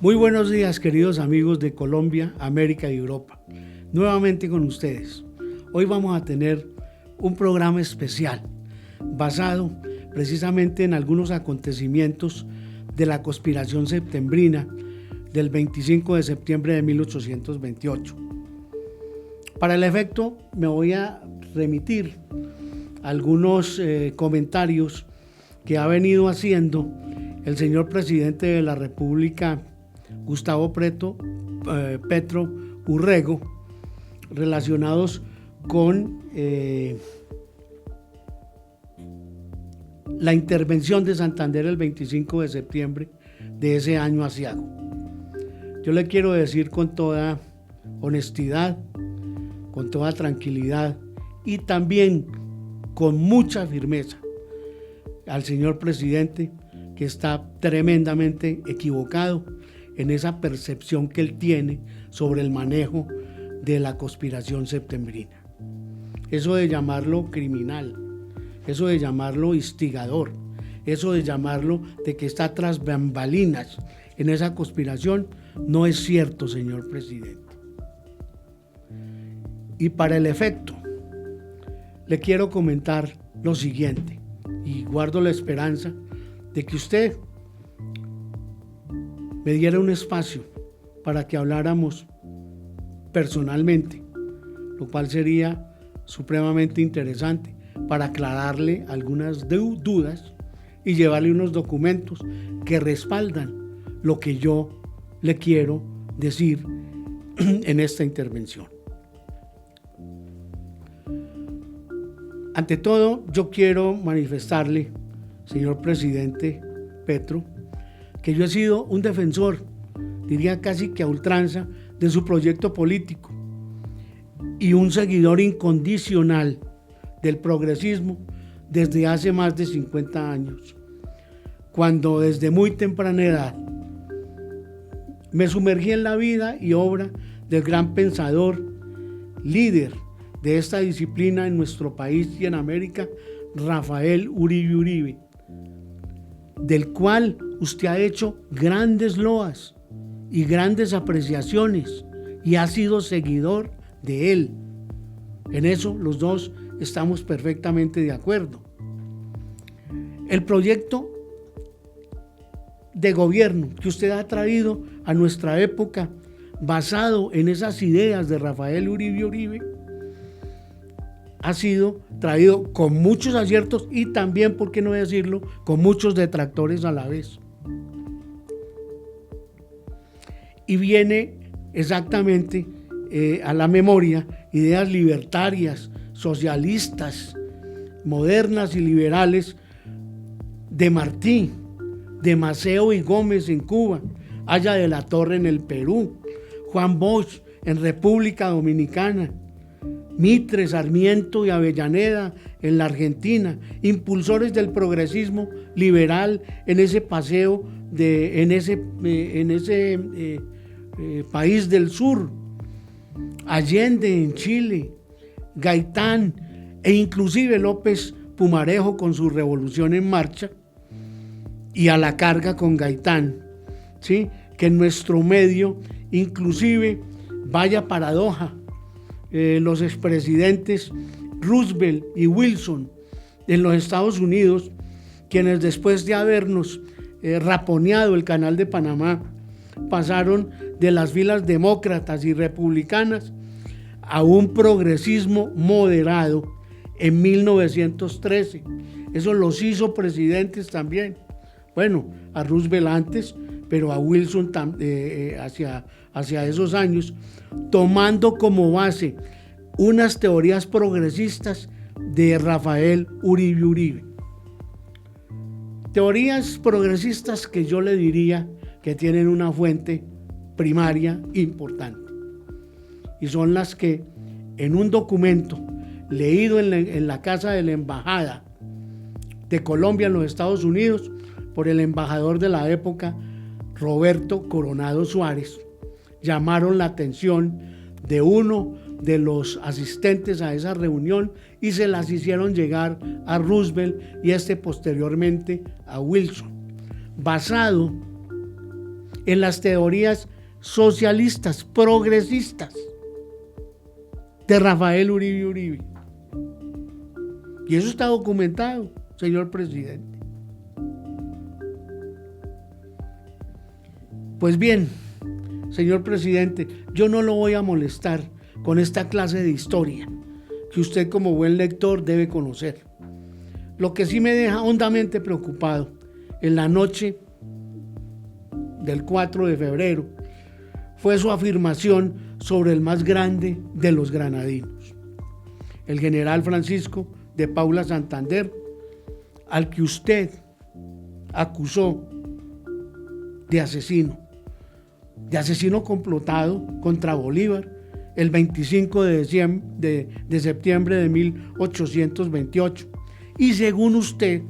Muy buenos días, queridos amigos de Colombia, América y Europa. Nuevamente con ustedes. Hoy vamos a tener un programa especial basado precisamente en algunos acontecimientos de la conspiración septembrina del 25 de septiembre de 1828. Para el efecto me voy a remitir a algunos comentarios que ha venido haciendo el señor presidente de la República, Gustavo Petro Urrego, relacionados con la intervención de Santander el 25 de septiembre de ese año aciago. Yo le quiero decir con toda honestidad, con toda tranquilidad y también con mucha firmeza al señor presidente que está tremendamente equivocado en esa percepción que él tiene sobre el manejo de la conspiración septembrina. Eso de llamarlo criminal, eso de llamarlo instigador, eso de llamarlo de que está tras bambalinas en esa conspiración, no es cierto, señor presidente. Y para el efecto, le quiero comentar lo siguiente, y guardo la esperanza de que usted me diera un espacio para que habláramos personalmente, lo cual sería supremamente interesante para aclararle algunas dudas y llevarle unos documentos que respaldan lo que yo le quiero decir en esta intervención. Ante todo, yo quiero manifestarle, señor presidente Petro, que yo he sido un defensor, diría casi que a ultranza, de su proyecto político y un seguidor incondicional del progresismo desde hace más de 50 años, cuando desde muy temprana edad me sumergí en la vida y obra del gran pensador, líder de esta disciplina en nuestro país y en América, Rafael Uribe Uribe, del cual usted ha hecho grandes loas y grandes apreciaciones y ha sido seguidor de él. En eso los dos estamos perfectamente de acuerdo. El proyecto de gobierno que usted ha traído a nuestra época, basado en esas ideas de Rafael Uribe Uribe, ha sido traído con muchos aciertos y también, por qué no decirlo, con muchos detractores a la vez. Y viene exactamente a la memoria ideas libertarias, socialistas, modernas y liberales de Martí, de Maceo y Gómez en Cuba, Haya de la Torre en el Perú, Juan Bosch en República Dominicana, Mitre, Sarmiento y Avellaneda en la Argentina, impulsores del progresismo liberal en ese paseo, en ese país del sur, Allende en Chile, Gaitán e inclusive López Pumarejo con su Revolución en Marcha y a la carga con Gaitán, ¿sí? Que en nuestro medio inclusive, vaya paradoja, los expresidentes Roosevelt y Wilson en los Estados Unidos, quienes después de habernos raponeado el canal de Panamá, pasaron de las filas demócratas y republicanas a un progresismo moderado en 1913. Eso los hizo presidentes también. Bueno, a Roosevelt antes, pero a Wilson hacia esos años, tomando como base unas teorías progresistas de Rafael Uribe Uribe. Teorías progresistas que yo le diría que tienen una fuente primaria importante, y son las que en un documento leído en la casa de la Embajada de Colombia en los Estados Unidos por el embajador de la época, Roberto Coronado Suárez, llamaron la atención de uno de los asistentes a esa reunión y se las hicieron llegar a Roosevelt y posteriormente a Wilson, basado en las teorías socialistas, progresistas de Rafael Uribe Uribe. Y eso está documentado, señor presidente. Pues bien, señor presidente, yo no lo voy a molestar con esta clase de historia que usted como buen lector debe conocer. Lo que sí me deja hondamente preocupado en la noche del 4 de febrero fue su afirmación sobre el más grande de los granadinos, el general Francisco de Paula Santander, al que usted acusó de asesino complotado contra Bolívar el 25 de septiembre de 1828 y, según usted,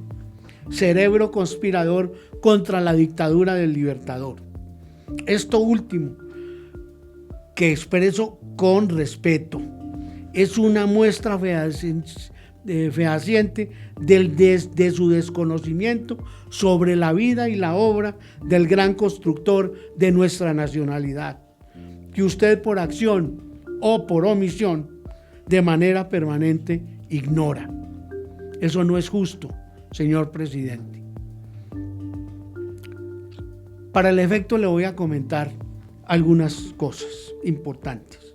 cerebro conspirador contra la dictadura del Libertador. Esto último, que expreso con respeto, es una muestra fehaciente de su desconocimiento sobre la vida y la obra del gran constructor de nuestra nacionalidad, que usted por acción o por omisión de manera permanente ignora. Eso no es justo, señor presidente. Para el efecto le voy a comentar algunas cosas importantes.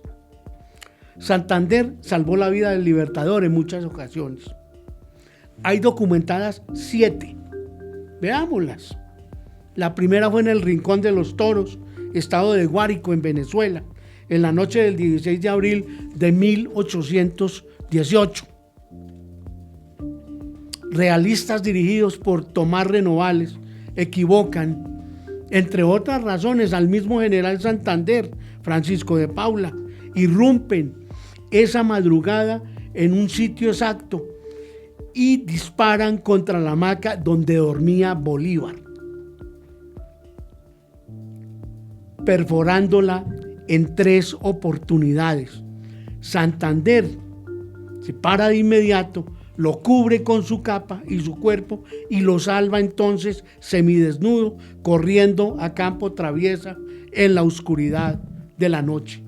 Santander salvó la vida del Libertador en muchas ocasiones. Hay documentadas 7. Veámoslas. La primera fue en el Rincón de los Toros, estado de Guárico, en Venezuela, en la noche del 16 de abril de 1818. Realistas dirigidos por Tomás Renovales equivocan, entre otras razones, al mismo general Santander, Francisco de Paula, irrumpen esa madrugada en un sitio exacto y disparan contra la hamaca donde dormía Bolívar, perforándola en 3 oportunidades. Santander se para de inmediato, lo cubre con su capa y su cuerpo y lo salva entonces semidesnudo, corriendo a campo traviesa en la oscuridad de la noche.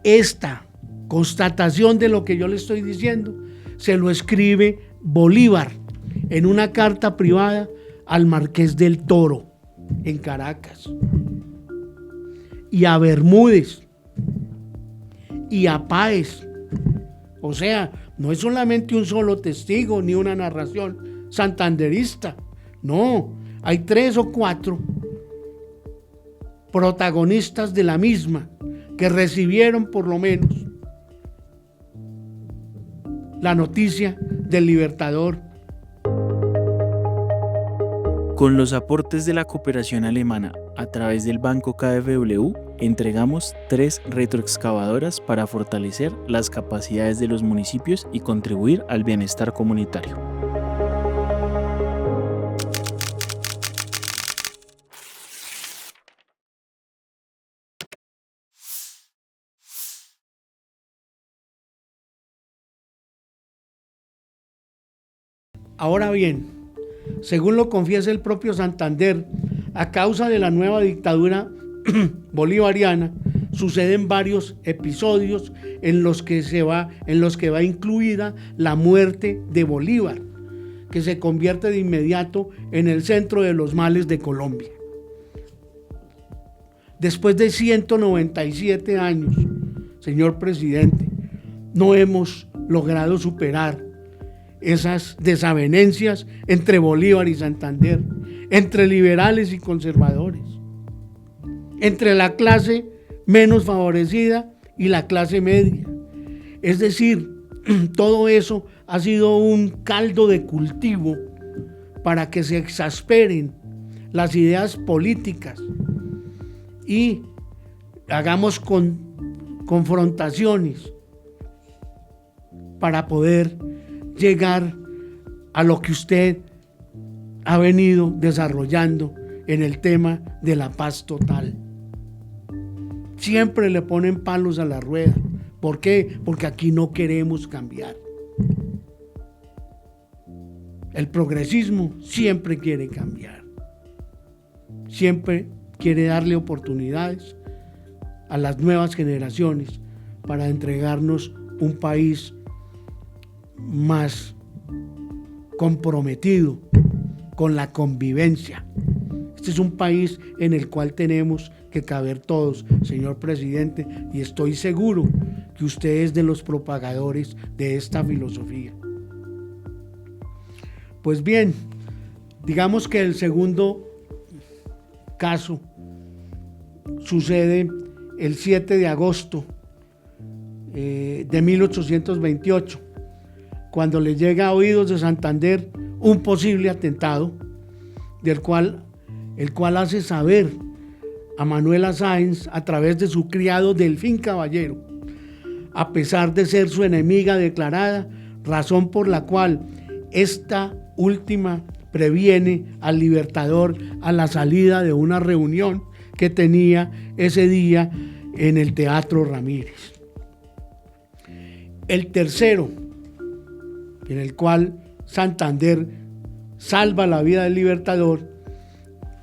Esta constatación de lo que yo le estoy diciendo se lo escribe Bolívar en una carta privada al Marqués del Toro en Caracas, y a Bermúdez y a Páez. O sea, no es solamente un solo testigo ni una narración santanderista, no, hay 3 o 4 protagonistas de la misma que recibieron por lo menos la noticia del Libertador. Con los aportes de la cooperación alemana a través del Banco KfW, entregamos 3 retroexcavadoras para fortalecer las capacidades de los municipios y contribuir al bienestar comunitario. Ahora bien, según lo confiesa el propio Santander, a causa de la nueva dictadura bolivariana, suceden varios episodios en los que va incluida la muerte de Bolívar, que se convierte de inmediato en el centro de los males de Colombia. Después de 197 años, señor presidente, no hemos logrado superar esas desavenencias entre Bolívar y Santander, entre liberales y conservadores, entre la clase menos favorecida y la clase media. Es decir, todo eso ha sido un caldo de cultivo para que se exasperen las ideas políticas y hagamos confrontaciones para poder llegar a lo que usted ha venido desarrollando en el tema de la paz total. Siempre le ponen palos a la rueda. ¿Por qué? Porque aquí no queremos cambiar. El progresismo siempre quiere cambiar. siempre quiere darle oportunidades a las nuevas generaciones para entregarnos un país más comprometido con la convivencia. Este es un país en el cual tenemos que caber todos, señor presidente, y estoy seguro que usted es de los propagadores de esta filosofía. Pues bien, digamos que el segundo caso sucede el 7 de agosto de 1828, cuando le llega a oídos de Santander un posible atentado, el cual hace saber a Manuela Sáenz a través de su criado Delfín Caballero, a pesar de ser su enemiga declarada, razón por la cual esta última previene al Libertador a la salida de una reunión que tenía ese día en el Teatro Ramírez. El tercero, en el cual Santander salva la vida del Libertador,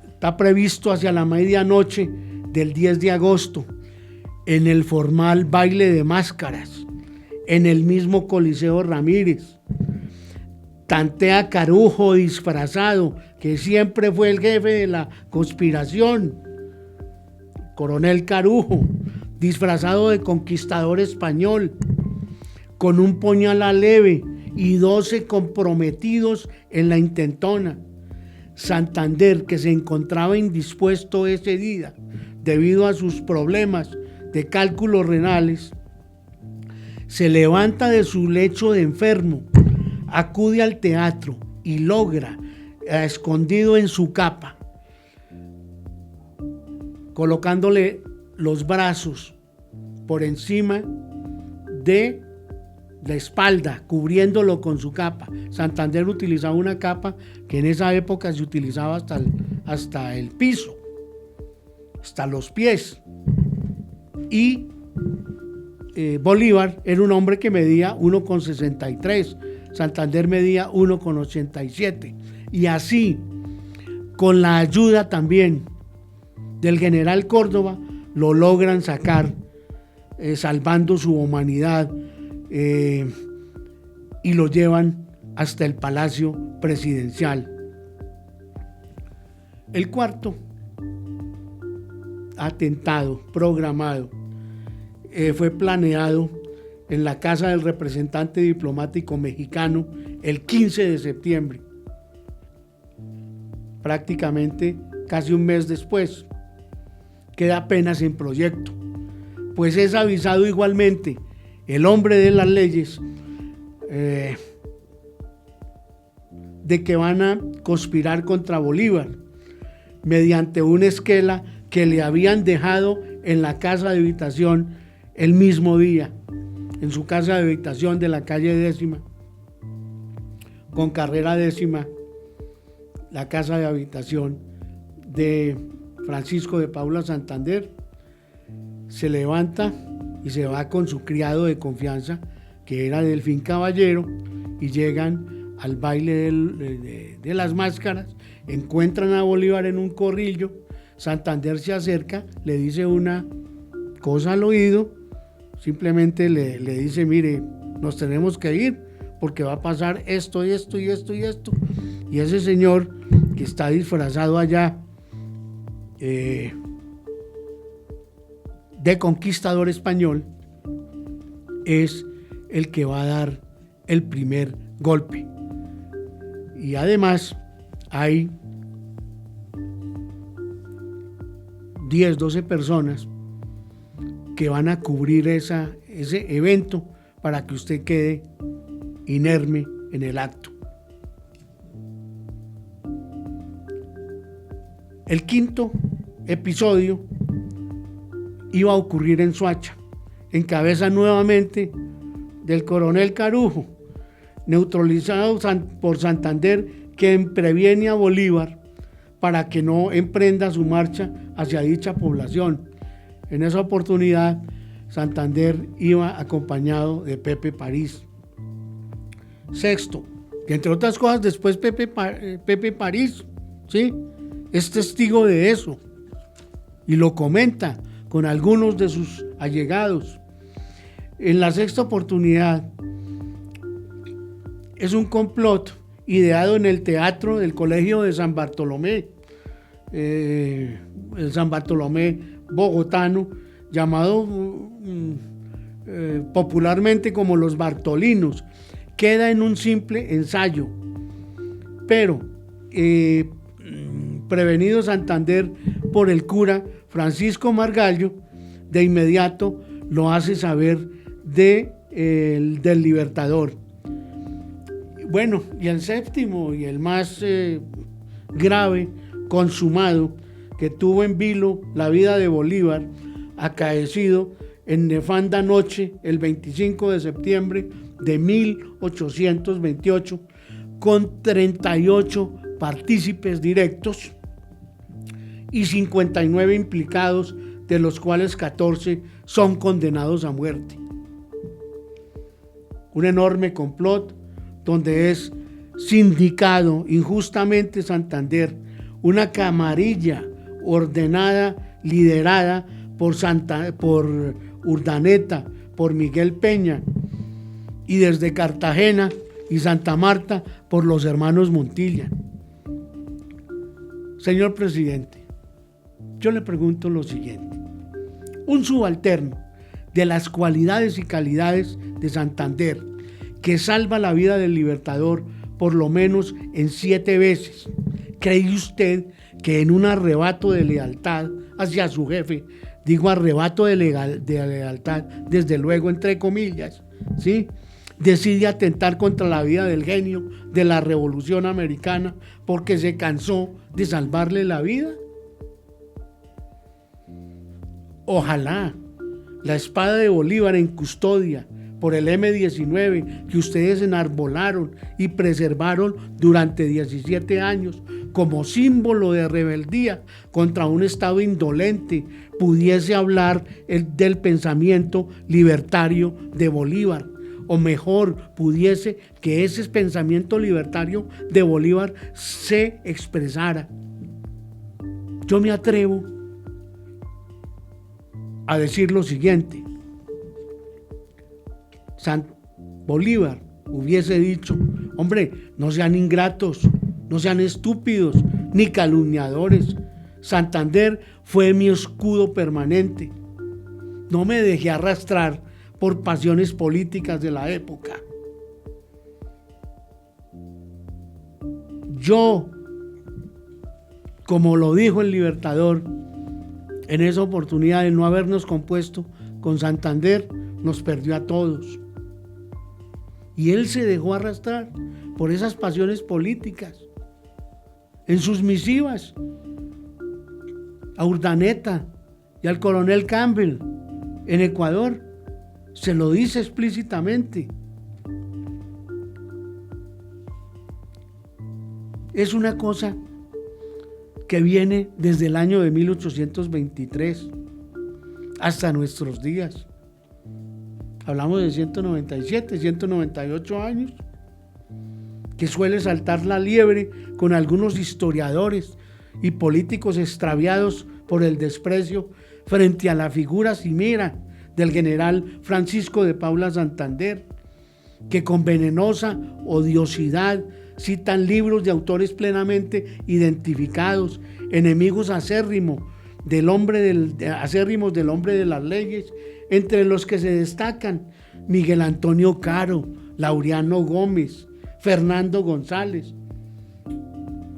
está previsto hacia la medianoche del 10 de agosto en el formal baile de máscaras en el mismo Coliseo Ramírez. Tantea Carujo disfrazado, que siempre fue el jefe de la conspiración, Coronel Carujo, disfrazado de conquistador español, con un puñal leve y 12 comprometidos en la intentona. Santander, que se encontraba indispuesto ese día debido a sus problemas de cálculos renales, se levanta de su lecho de enfermo, acude al teatro y logra, escondido en su capa, colocándole los brazos por encima de la espalda, cubriéndolo con su capa. Santander utilizaba una capa que en esa época se utilizaba hasta el piso, hasta los pies. Y Bolívar era un hombre que medía 1,63, Santander medía 1,87, y así, con la ayuda también del general Córdoba, lo logran sacar, salvando su humanidad, y lo llevan hasta el Palacio Presidencial. El cuarto atentado programado fue planeado en la casa del representante diplomático mexicano el 15 de septiembre, prácticamente casi un mes después. Queda apenas en proyecto, pues es avisado igualmente el hombre de las leyes de que van a conspirar contra Bolívar mediante una esquela que le habían dejado en la casa de habitación el mismo día, en su casa de habitación de la calle 10ª, con carrera 10ª, la casa de habitación de Francisco de Paula Santander. Se levanta y se va con su criado de confianza, que era Delfín Caballero, y llegan al baile de las máscaras, encuentran a Bolívar en un corrillo. Santander se acerca, le dice una cosa al oído, simplemente le dice: mire, nos tenemos que ir porque va a pasar esto y esto y esto y esto. Y ese señor que está disfrazado allá de conquistador español es el que va a dar el primer golpe. Y además hay 10, 12 personas que van a cubrir ese evento para que usted quede inerme en el acto. El quinto episodio iba a ocurrir en Soacha, en cabeza nuevamente del coronel Carujo, neutralizado por Santander, quien previene a Bolívar para que no emprenda su marcha hacia dicha población. En esa oportunidad, Santander iba acompañado de Pepe París. Sexto, que entre otras cosas después Pepe París, ¿sí?, es testigo de eso y lo comenta con algunos de sus allegados. En la sexta oportunidad es un complot ideado en el teatro del Colegio de San Bartolomé, el San Bartolomé bogotano, llamado popularmente como los Bartolinos. Queda en un simple ensayo, pero prevenido Santander por el cura Francisco Margallo, de inmediato lo hace saber del Libertador. Bueno, y el séptimo y el más grave, consumado, que tuvo en vilo la vida de Bolívar, acaecido en nefanda noche el 25 de septiembre de 1828, con 38 partícipes directos y 59 implicados, de los cuales 14 son condenados a muerte. Un enorme complot donde es sindicado injustamente Santander, una camarilla ordenada, liderada por Urdaneta, por Miguel Peña, y desde Cartagena y Santa Marta por los hermanos Montilla. Señor presidente, yo le pregunto lo siguiente: un subalterno de las cualidades y calidades de Santander, que salva la vida del Libertador por lo menos en 7 veces, ¿cree usted que en un arrebato de lealtad hacia su jefe, digo arrebato de lealtad desde luego entre comillas, ¿sí?, decide atentar contra la vida del genio de la Revolución Americana porque se cansó de salvarle la vida? Ojalá la espada de Bolívar en custodia por el M-19 que ustedes enarbolaron y preservaron durante 17 años como símbolo de rebeldía contra un Estado indolente pudiese hablar del pensamiento libertario de Bolívar, o mejor, pudiese que ese pensamiento libertario de Bolívar se expresara. Yo me atrevo a decir lo siguiente: Bolívar hubiese dicho, hombre, no sean ingratos, no sean estúpidos, ni calumniadores. Santander fue mi escudo permanente. No me dejé arrastrar por pasiones políticas de la época. Yo, como lo dijo el Libertador, en esa oportunidad de no habernos compuesto con Santander, nos perdió a todos. Y él se dejó arrastrar por esas pasiones políticas. En sus misivas a Urdaneta y al coronel Campbell en Ecuador se lo dice explícitamente. Es una cosa que viene desde el año de 1823 hasta nuestros días. Hablamos de 197, 198 años, que suele saltar la liebre con algunos historiadores y políticos extraviados por el desprecio frente a la figura cimera del general Francisco de Paula Santander, que con venenosa odiosidad citan libros de autores plenamente identificados, enemigos acérrimos del hombre de las leyes, entre los que se destacan Miguel Antonio Caro, Laureano Gómez, Fernando González,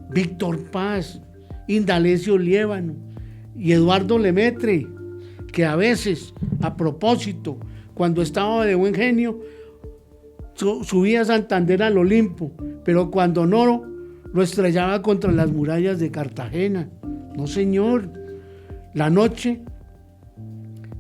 Víctor Paz, Indalecio Liévano y Eduardo Lemaitre, que a veces, a propósito, cuando estaba de buen genio, subía a Santander al Olimpo, pero cuando no, lo estrellaba contra las murallas de Cartagena. No, señor. La noche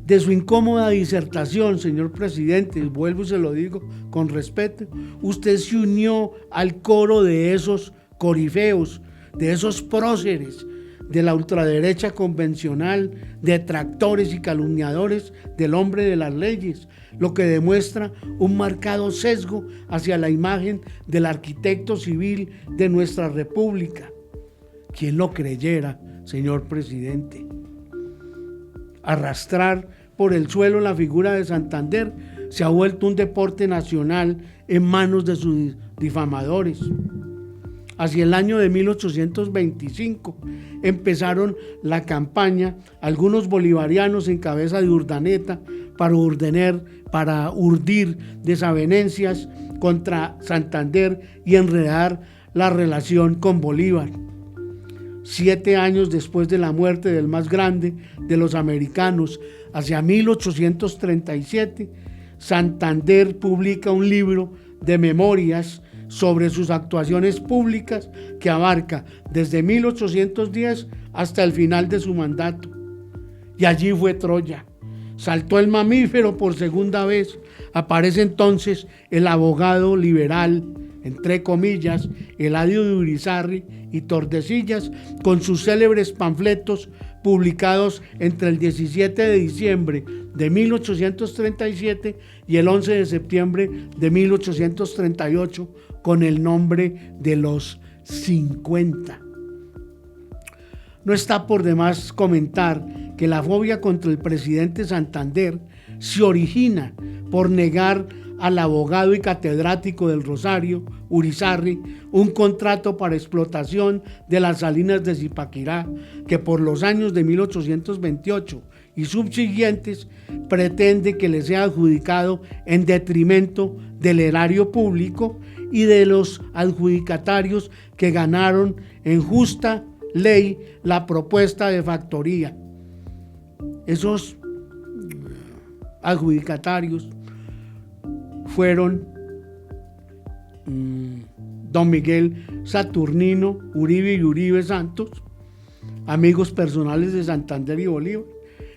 de su incómoda disertación, señor presidente, vuelvo y se lo digo con respeto, usted se unió al coro de esos corifeos, de esos próceres de la ultraderecha convencional, detractores y calumniadores del hombre de las leyes, lo que demuestra un marcado sesgo hacia la imagen del arquitecto civil de nuestra república. ¿Quién lo creyera, señor presidente? Arrastrar por el suelo la figura de Santander se ha vuelto un deporte nacional en manos de sus difamadores. Hacia el año de 1825 empezaron la campaña algunos bolivarianos en cabeza de Urdaneta para urdir desavenencias contra Santander y enredar la relación con Bolívar. 7 años después de la muerte del más grande de los americanos, hacia 1837, Santander publica un libro de memorias sobre sus actuaciones públicas que abarca desde 1810 hasta el final de su mandato. Y allí fue Troya. Saltó el mamífero por segunda vez. Aparece entonces el abogado liberal, entre comillas, Eladio de Urizarry y Tordesillas, con sus célebres panfletos publicados entre el 17 de diciembre de 1837 y el 11 de septiembre de 1838, con el nombre de los 50. No está por demás comentar que la fobia contra el presidente Santander se origina por negar al abogado y catedrático del Rosario, Urizarry, un contrato para explotación de las salinas de Zipaquirá, que por los años de 1828 y subsiguientes pretende que le sea adjudicado en detrimento del erario público y de los adjudicatarios que ganaron en justa ley la propuesta de factoría. Esos adjudicatarios fueron don Miguel Saturnino Uribe y Uribe Santos, amigos personales de Santander y Bolívar,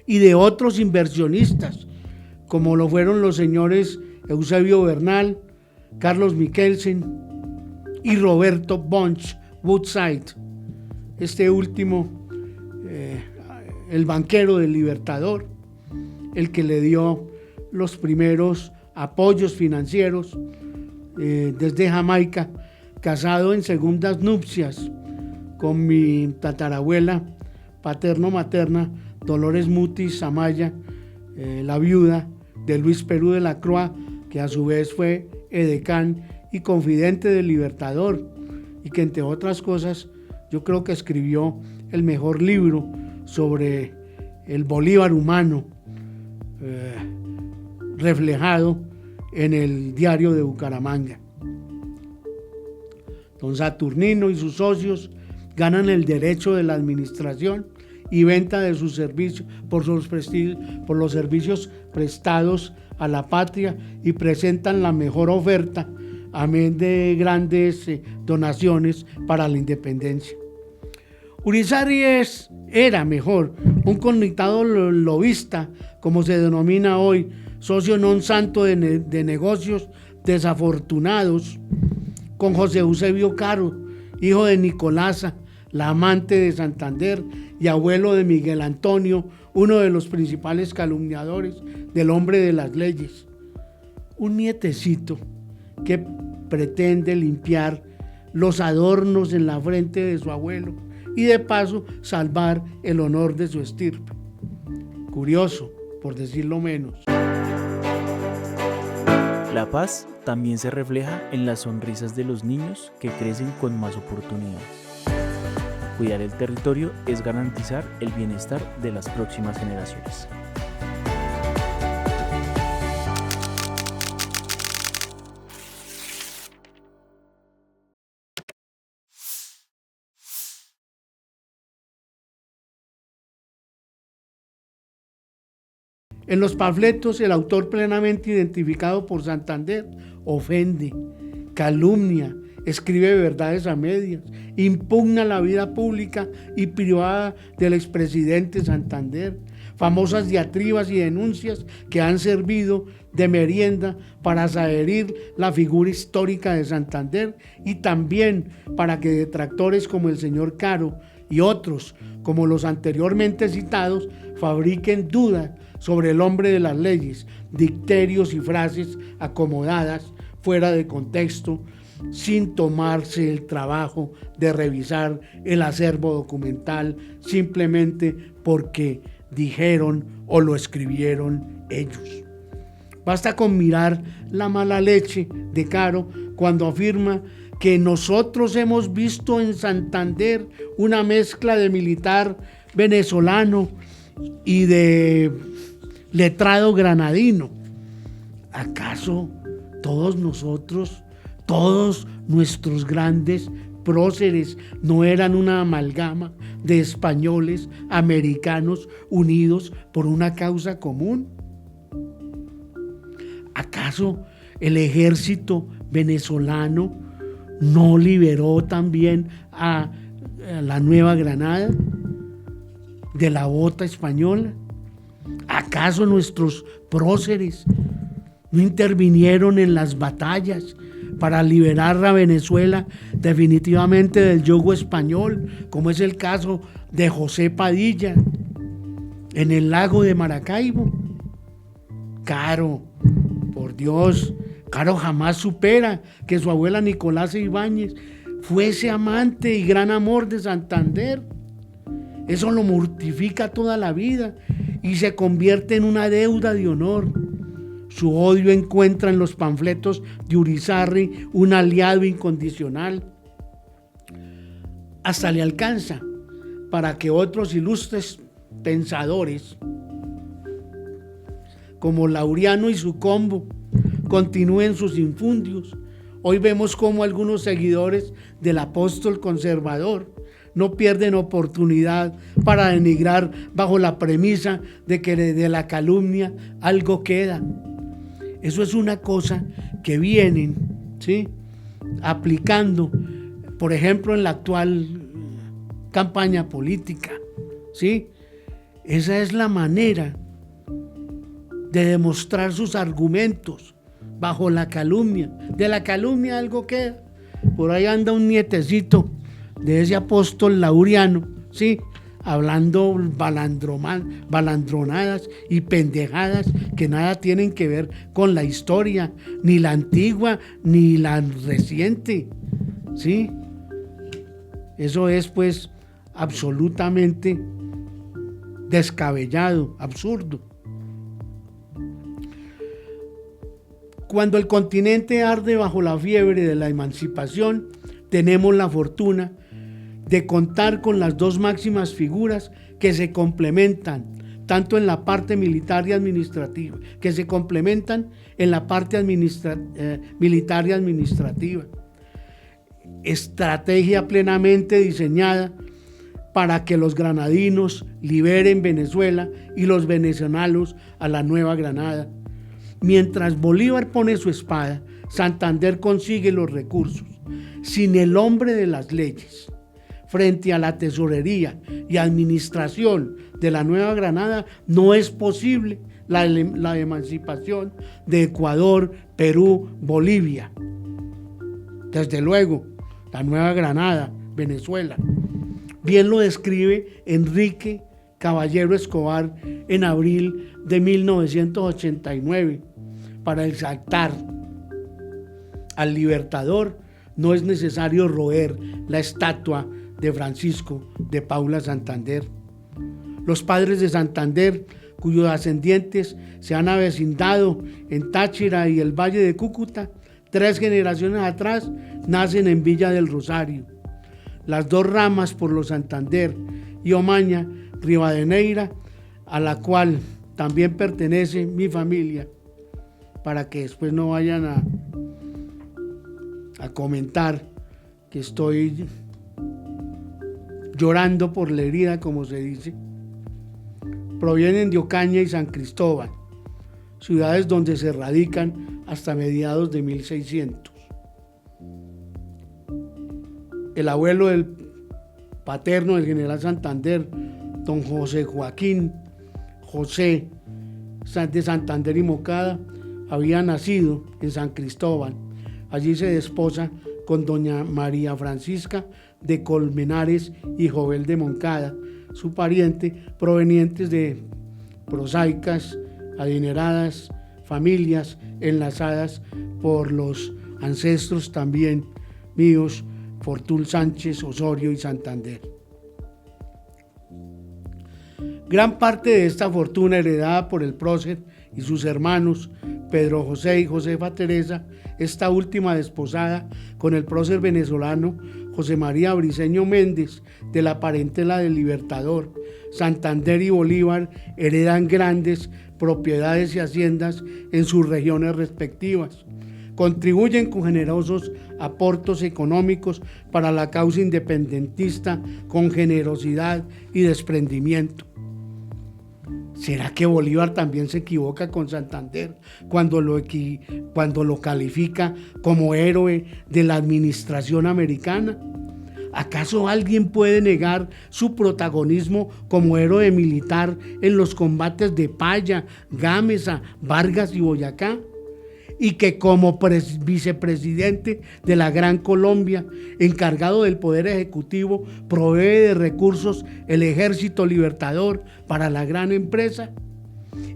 y de otros inversionistas, como lo fueron los señores Eusebio Bernal, Carlos Michelsen y Roberto Bunch Woodside, este último, el banquero del Libertador, el que le dio los primeros apoyos financieros desde Jamaica, casado en segundas nupcias con mi tatarabuela paterno-materna, Dolores Mutis Amaya, la viuda de Luis Perú de la Croix, que a su vez fue edecán y confidente del Libertador, y que entre otras cosas yo creo que escribió el mejor libro sobre el Bolívar humano, reflejado en el Diario de Bucaramanga. Don Saturnino y sus socios ganan el derecho de la administración y venta de sus servicios por los servicios prestados a la patria y presentan la mejor oferta, amén de grandes donaciones para la independencia. Urizarry era un connotado lobista, como se denomina hoy, socio non santo de negocios desafortunados, con José Eusebio Caro, hijo de Nicolasa, la amante de Santander, y abuelo de Miguel Antonio, uno de los principales calumniadores del hombre de las leyes. Un nietecito que pretende limpiar los adornos en la frente de su abuelo y de paso salvar el honor de su estirpe. Curioso, por decirlo menos. La paz también se refleja en las sonrisas de los niños que crecen con más oportunidades. Cuidar el territorio es garantizar el bienestar de las próximas generaciones. En los panfletos, el autor plenamente identificado por Santander ofende, calumnia, escribe verdades a medias, impugna la vida pública y privada del expresidente Santander, famosas diatribas y denuncias que han servido de merienda para saherir la figura histórica de Santander y también para que detractores como el señor Caro y otros, como los anteriormente citados, fabriquen dudas sobre el hombre de las leyes, dicterios y frases acomodadas fuera de contexto, sin tomarse el trabajo de revisar el acervo documental simplemente porque dijeron o lo escribieron ellos. Basta con mirar la mala leche de Caro cuando afirma que nosotros hemos visto en Santander una mezcla de militar venezolano y de letrado granadino. ¿Acaso todos nosotros, todos nuestros grandes próceres no eran una amalgama de españoles, americanos, unidos por una causa común? ¿Acaso el ejército venezolano no liberó también a la Nueva Granada de la bota española? ¿Acaso nuestros próceres no intervinieron en las batallas para liberar a Venezuela definitivamente del yugo español, como es el caso de José Padilla en el lago de Maracaibo? Caro, por Dios, Caro jamás supera que su abuela Nicolasa Ibáñez fuese amante y gran amor de Santander. Eso lo mortifica toda la vida y se convierte en una deuda de honor. Su odio encuentra en los panfletos de Urizarry un aliado incondicional. Hasta le alcanza para que otros ilustres pensadores como Laureano y su combo continúen sus infundios. Hoy vemos cómo algunos seguidores del apóstol conservador no pierden oportunidad para denigrar bajo la premisa de que de la calumnia algo queda. Eso es una cosa que vienen, ¿sí?, aplicando, por ejemplo, en la actual campaña política, ¿sí? Esa es la manera de demostrar sus argumentos bajo la calumnia. De la calumnia algo queda. Por ahí anda un nietecito de ese apóstol Laureano, ¿sí?, hablando balandronadas y pendejadas que nada tienen que ver con la historia, ni la antigua ni la reciente, ¿sí? Eso es pues absolutamente descabellado, absurdo. Cuando el continente arde bajo la fiebre de la emancipación, tenemos la fortuna de contar con las dos máximas figuras que se complementan tanto en la parte militar y administrativa, militar y administrativa. Estrategia plenamente diseñada para que los granadinos liberen Venezuela y los venezolanos a la Nueva Granada. Mientras Bolívar pone su espada, Santander consigue los recursos. Sin el hombre de las leyes, frente a la tesorería y administración de la Nueva Granada, no es posible la emancipación de Ecuador, Perú, Bolivia. Desde luego, la Nueva Granada, Venezuela. Bien lo describe Enrique Caballero Escobar en abril de 1989. Para exaltar al libertador no es necesario roer la estatua de Francisco de Paula Santander. Los padres de Santander, cuyos ascendientes se han avecindado en Táchira y el Valle de Cúcuta, 3 generaciones atrás, nacen en Villa del Rosario. Las dos ramas por los Santander y Omaña, Rivadeneira, a la cual también pertenece mi familia, para que después no vayan a comentar que estoy llorando por la herida, como se dice, provienen de Ocaña y San Cristóbal, ciudades donde se radican hasta mediados de 1600. El abuelo del paterno del general Santander, don José Joaquín José de Santander y Mocada, había nacido en San Cristóbal. Allí se desposa con doña María Francisca de Colmenares y Jovel de Moncada, su pariente, provenientes de prosaicas, adineradas familias enlazadas por los ancestros también míos, Fortul Sánchez, Osorio y Santander. Gran parte de esta fortuna heredada por el prócer y sus hermanos Pedro José y Josefa Teresa, esta última desposada con el prócer venezolano José María Briceño Méndez, de la parentela del Libertador, Santander y Bolívar heredan grandes propiedades y haciendas en sus regiones respectivas. Contribuyen con generosos aportes económicos para la causa independentista con generosidad y desprendimiento. ¿Será que Bolívar también se equivoca con Santander cuando lo califica como héroe de la administración americana? ¿Acaso alguien puede negar su protagonismo como héroe militar en los combates de Paya, Gámeza, Vargas y Boyacá? Y que como vicepresidente de la Gran Colombia, encargado del Poder Ejecutivo, provee de recursos el Ejército Libertador para la gran empresa.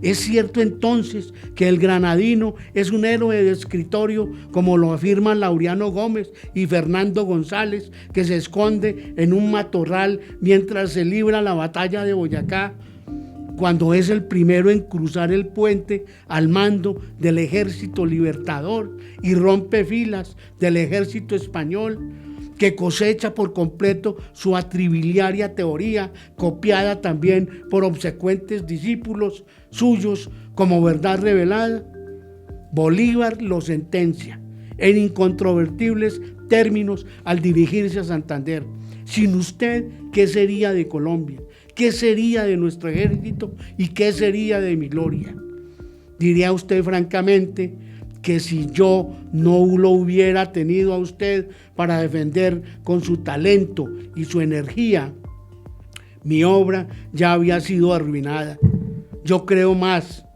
¿Es cierto entonces que el granadino es un héroe de escritorio, como lo afirman Laureano Gómez y Fernando González, que se esconde en un matorral mientras se libra la batalla de Boyacá, cuando es el primero en cruzar el puente al mando del Ejército Libertador y rompe filas del Ejército Español, que cosecha por completo su atrabiliaria teoría, copiada también por obsecuentes discípulos suyos como verdad revelada? Bolívar lo sentencia en incontrovertibles términos al dirigirse a Santander: sin usted, ¿qué sería de Colombia? ¿Qué sería de nuestro ejército? ¿Y qué sería de mi gloria? Diría usted francamente que si yo no lo hubiera tenido a usted para defender con su talento y su energía, mi obra ya había sido arruinada. Yo creo más: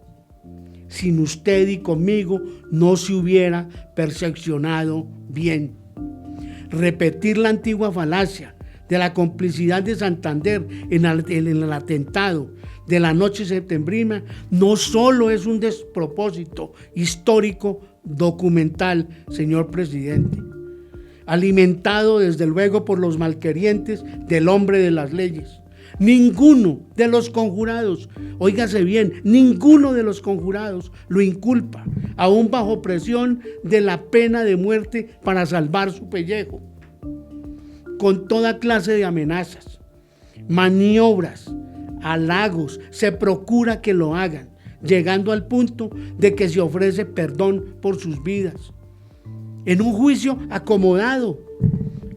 sin usted y conmigo no se hubiera perfeccionado bien. Repetir la antigua falacia de la complicidad de Santander en el atentado de la noche septembrina no solo es un despropósito histórico documental, señor presidente, alimentado desde luego por los malquerientes del hombre de las leyes. Ninguno de los conjurados, óigase bien, ninguno de los conjurados lo inculpa, aún bajo presión de la pena de muerte para salvar su pellejo. Con toda clase de amenazas, maniobras, halagos, se procura que lo hagan, llegando al punto de que se ofrece perdón por sus vidas. En un juicio acomodado,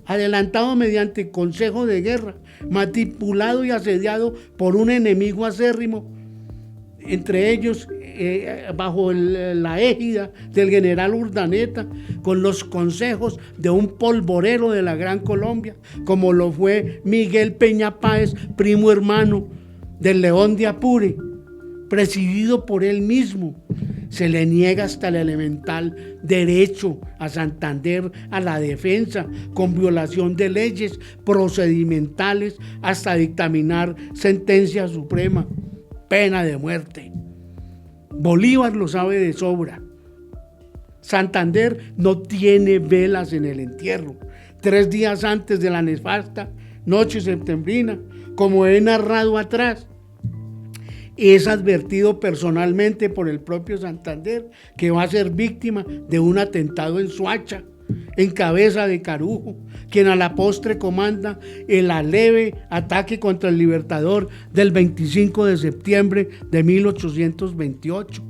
adelantado mediante consejo de guerra, manipulado y asediado por un enemigo acérrimo, entre ellos bajo la égida del general Urdaneta, con los consejos de un polvorero de la Gran Colombia, como lo fue Miguel Peña Páez, primo hermano del León de Apure, presidido por él mismo. Se le niega hasta el elemental derecho a Santander a la defensa, con violación de leyes procedimentales, hasta dictaminar sentencia suprema, pena de muerte. Bolívar lo sabe de sobra. Santander no tiene velas en el entierro. 3 días antes de la nefasta noche septembrina, como he narrado atrás, es advertido personalmente por el propio Santander que va a ser víctima de un atentado en Soacha, en cabeza de Carujo, quien a la postre comanda el aleve ataque contra el Libertador del 25 de septiembre de 1828.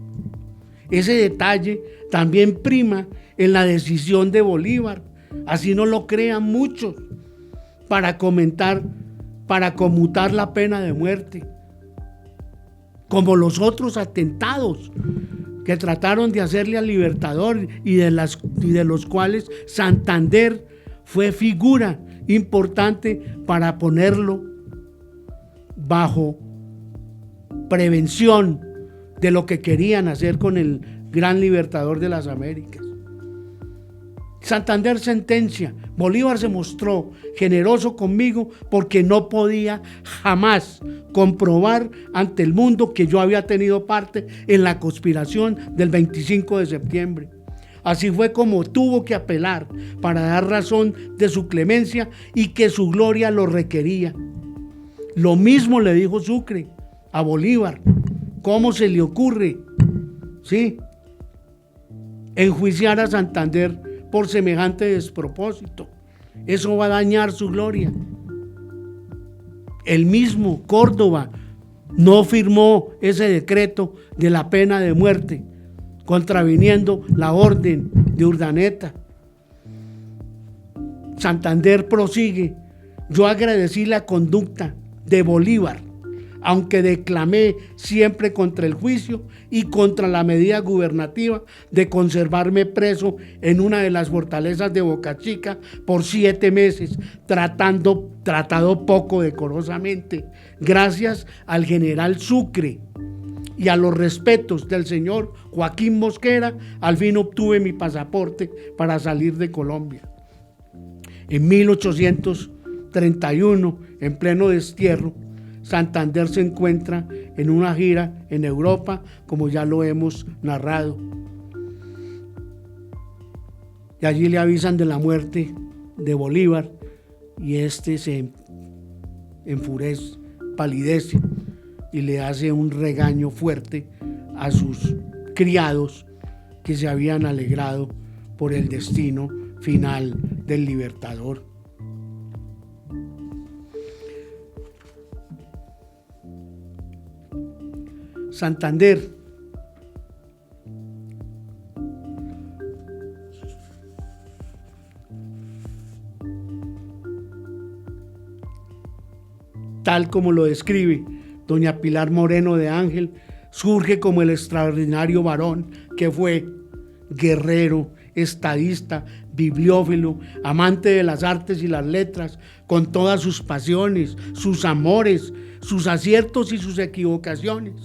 Ese detalle también prima en la decisión de Bolívar, así no lo crean muchos, para conmutar la pena de muerte, como los otros atentados que trataron de hacerle al Libertador y de los cuales Santander fue figura importante para ponerlo bajo prevención de lo que querían hacer con el gran Libertador de las Américas. Santander sentencia: Bolívar se mostró generoso conmigo porque no podía jamás comprobar ante el mundo que yo había tenido parte en la conspiración del 25 de septiembre. Así fue como tuvo que apelar para dar razón de su clemencia y que su gloria lo requería. Lo mismo le dijo Sucre a Bolívar. ¿Cómo se le ocurre, sí, enjuiciar a Santander por semejante despropósito? Eso va a dañar su gloria. El mismo Córdoba no firmó ese decreto de la pena de muerte, contraviniendo la orden de Urdaneta. Santander prosigue. Yo agradecí la conducta de Bolívar, aunque declamé siempre contra el juicio y contra la medida gubernativa de conservarme preso en una de las fortalezas de Boca Chica por 7 meses, tratado poco decorosamente, gracias al general Sucre y a los respetos del señor Joaquín Mosquera. Al fin obtuve mi pasaporte para salir de Colombia. En 1831, en pleno destierro, Santander se encuentra en una gira en Europa, como ya lo hemos narrado. Y allí le avisan de la muerte de Bolívar y este se enfurece, palidece y le hace un regaño fuerte a sus criados que se habían alegrado por el destino final del libertador. Santander. Tal como lo describe doña Pilar Moreno de Ángel, surge como el extraordinario varón que fue: guerrero, estadista, bibliófilo, amante de las artes y las letras, con todas sus pasiones, sus amores, sus aciertos y sus equivocaciones,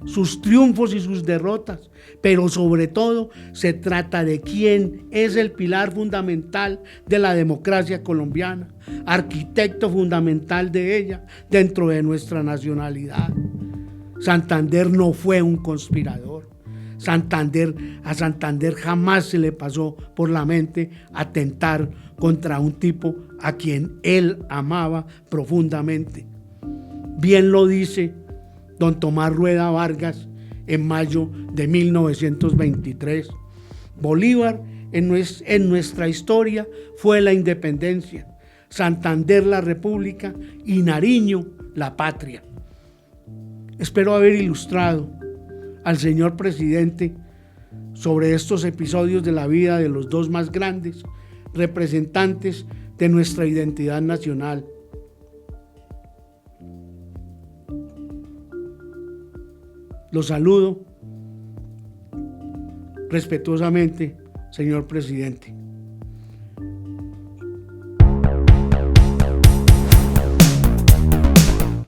sus triunfos y sus derrotas, pero sobre todo se trata de quién es el pilar fundamental de la democracia colombiana, arquitecto fundamental de ella dentro de nuestra nacionalidad. Santander no fue un conspirador. A Santander jamás se le pasó por la mente atentar contra un tipo a quien él amaba profundamente. Bien lo dice don Tomás Rueda Vargas en mayo de 1923. Bolívar en nuestra historia fue la independencia, Santander la república y Nariño la patria. Espero haber ilustrado al señor presidente sobre estos episodios de la vida de los dos más grandes representantes de nuestra identidad nacional. Los saludo respetuosamente, señor presidente.